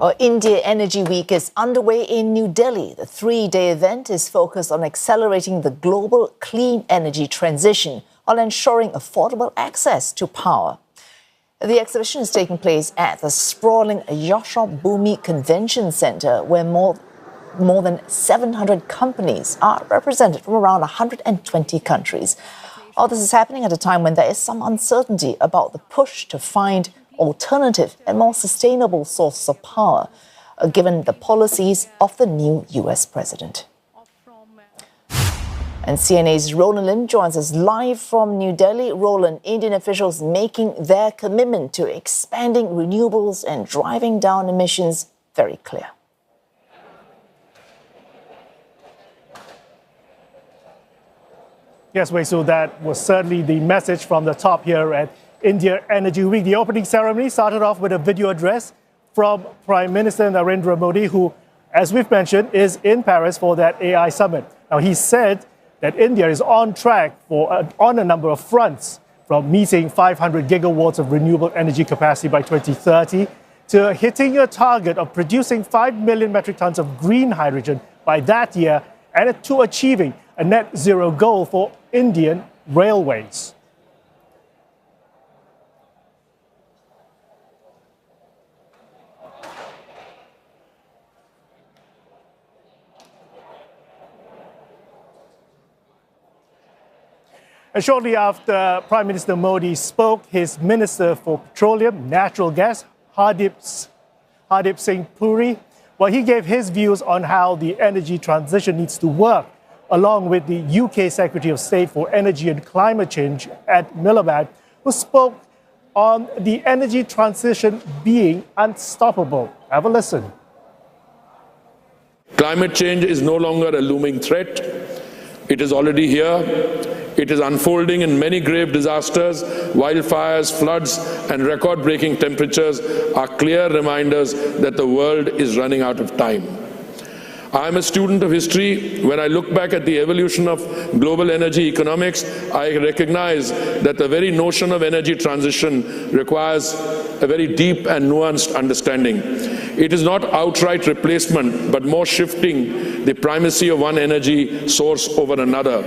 Well, India Energy Week is underway in New Delhi. The three-day event is focused on accelerating the global clean energy transition while ensuring affordable access to power. The exhibition is taking place at the sprawling Yashobhoomi Convention Center, where more than 700 companies are represented from around 120 countries. All this is happening at a time when there is some uncertainty about the push to find alternative and more sustainable sources of power, given the policies of the new US president. And CNA's Roland Lim joins us live from New Delhi. Roland, Indian officials making their commitment to expanding renewables and driving down emissions very clear. Yes, Wei, so that was certainly the message from the top here at India Energy Week. The opening ceremony started off with a video address from Prime Minister Narendra Modi, who, as we've mentioned, is in Paris for that AI summit. Now, he said that India is on track on a number of fronts, from meeting 500 gigawatts of renewable energy capacity by 2030 to hitting a target of producing 5 million metric tons of green hydrogen by that year, and to achieving a net zero goal for Indian railways. And shortly after Prime Minister Modi spoke, his Minister for Petroleum, Natural Gas, Hardip Singh Puri, well, he gave his views on how the energy transition needs to work, along with the UK Secretary of State for Energy and Climate Change at Miliband, who spoke on the energy transition being unstoppable. Have a listen. Climate change is no longer a looming threat. It is already here. It is unfolding in many grave disasters. Wildfires, floods, and record-breaking temperatures are clear reminders that the world is running out of time. I am a student of history. When I look back at the evolution of global energy economics, I recognize that the very notion of energy transition requires a very deep and nuanced understanding. It is not outright replacement, but more shifting the primacy of one energy source over another.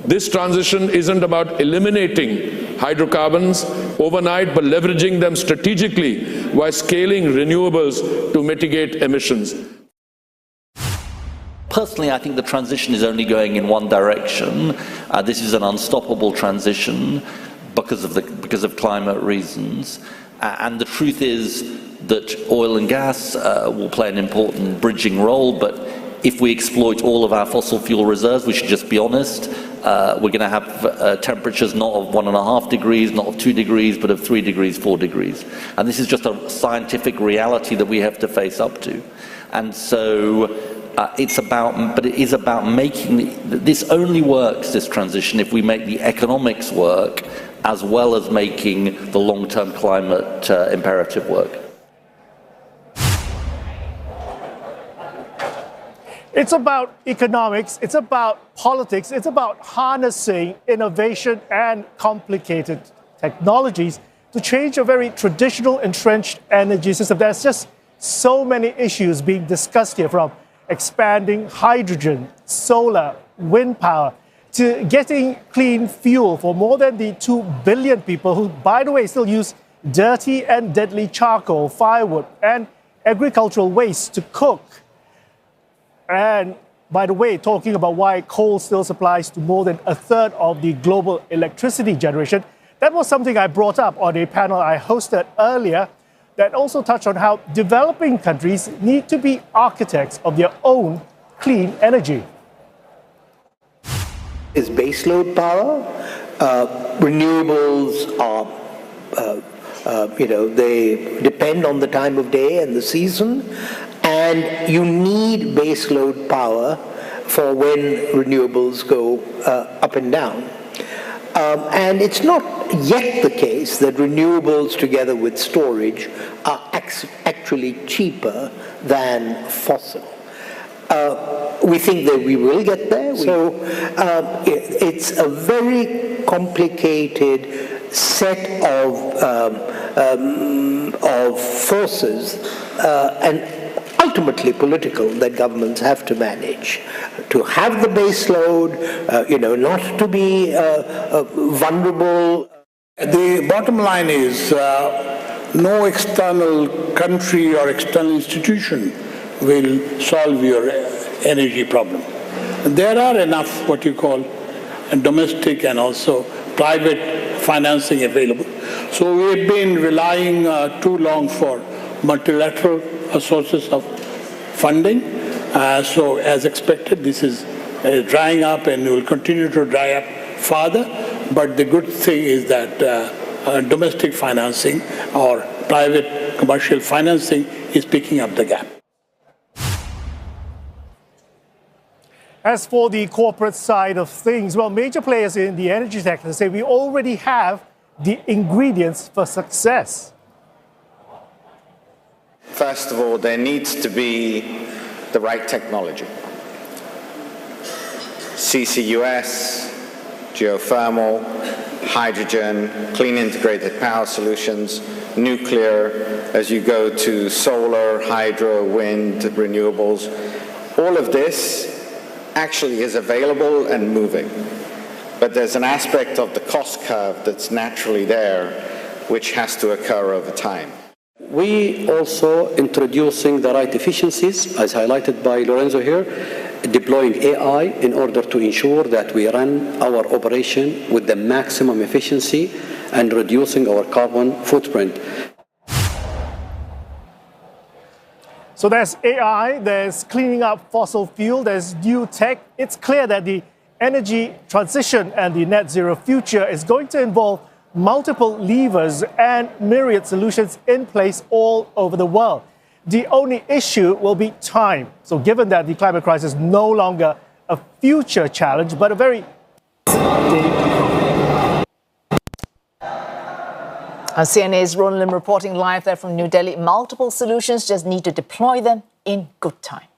This transition isn't about eliminating hydrocarbons overnight, but leveraging them strategically while scaling renewables to mitigate emissions. Personally, I think the transition is only going in one direction. This is an unstoppable transition because of climate reasons. And the truth is that oil and gas will play an important bridging role, but if we exploit all of our fossil fuel reserves, we should just be honest, we're going to have temperatures not of 1.5 degrees, not of 2 degrees, but of 3 degrees, 4 degrees. And this is just a scientific reality that we have to face up to. And so it is about making, this only works, this transition, if we make the economics work, as well as making the long-term climate imperative work. It's about economics, it's about politics, it's about harnessing innovation and complicated technologies to change a very traditional entrenched energy system. There's just so many issues being discussed here, from expanding hydrogen, solar, wind power, to getting clean fuel for more than the 2 billion people who, by the way, still use dirty and deadly charcoal, firewood, and agricultural waste to cook. And by the way, talking about why coal still supplies to more than a third of the global electricity generation, that was something I brought up on a panel I hosted earlier that also touched on how developing countries need to be architects of their own clean energy. Is baseload power. Renewables are, they depend on the time of day and the season. And you need baseload power for when renewables go up and down. And it's not yet the case that renewables together with storage are actually cheaper than fossil. We think that we will get there. So it's a very complicated set of of forces and ultimately political that governments have to manage. To have the base load, not to be vulnerable. The bottom line is no external country or external institution will solve your energy problem. There are enough what you call domestic and also private financing available. So we've been relying too long for multilateral sources of funding. So as expected, this is drying up and will continue to dry up further. But the good thing is that domestic financing or private commercial financing is picking up the gap. As for the corporate side of things, well, major players in the energy sector say we already have the ingredients for success. First of all, there needs to be the right technology. CCUS, geothermal, hydrogen, clean integrated power solutions, nuclear, as you go to solar, hydro, wind, renewables. All of this actually is available and moving. But there's an aspect of the cost curve that's naturally there, which has to occur over time. We also introducing the right efficiencies, as highlighted by Lorenzo here, deploying AI in order to ensure that we run our operation with the maximum efficiency and reducing our carbon footprint. So there's AI, there's cleaning up fossil fuel, there's new tech. It's clear that the energy transition and the net zero future is going to involve multiple levers and myriad solutions in place all over the world. The only issue will be time. So given that the climate crisis is no longer a future challenge, but a very CNA's Roland Lim reporting live there from New Delhi. Multiple solutions, just need to deploy them in good time.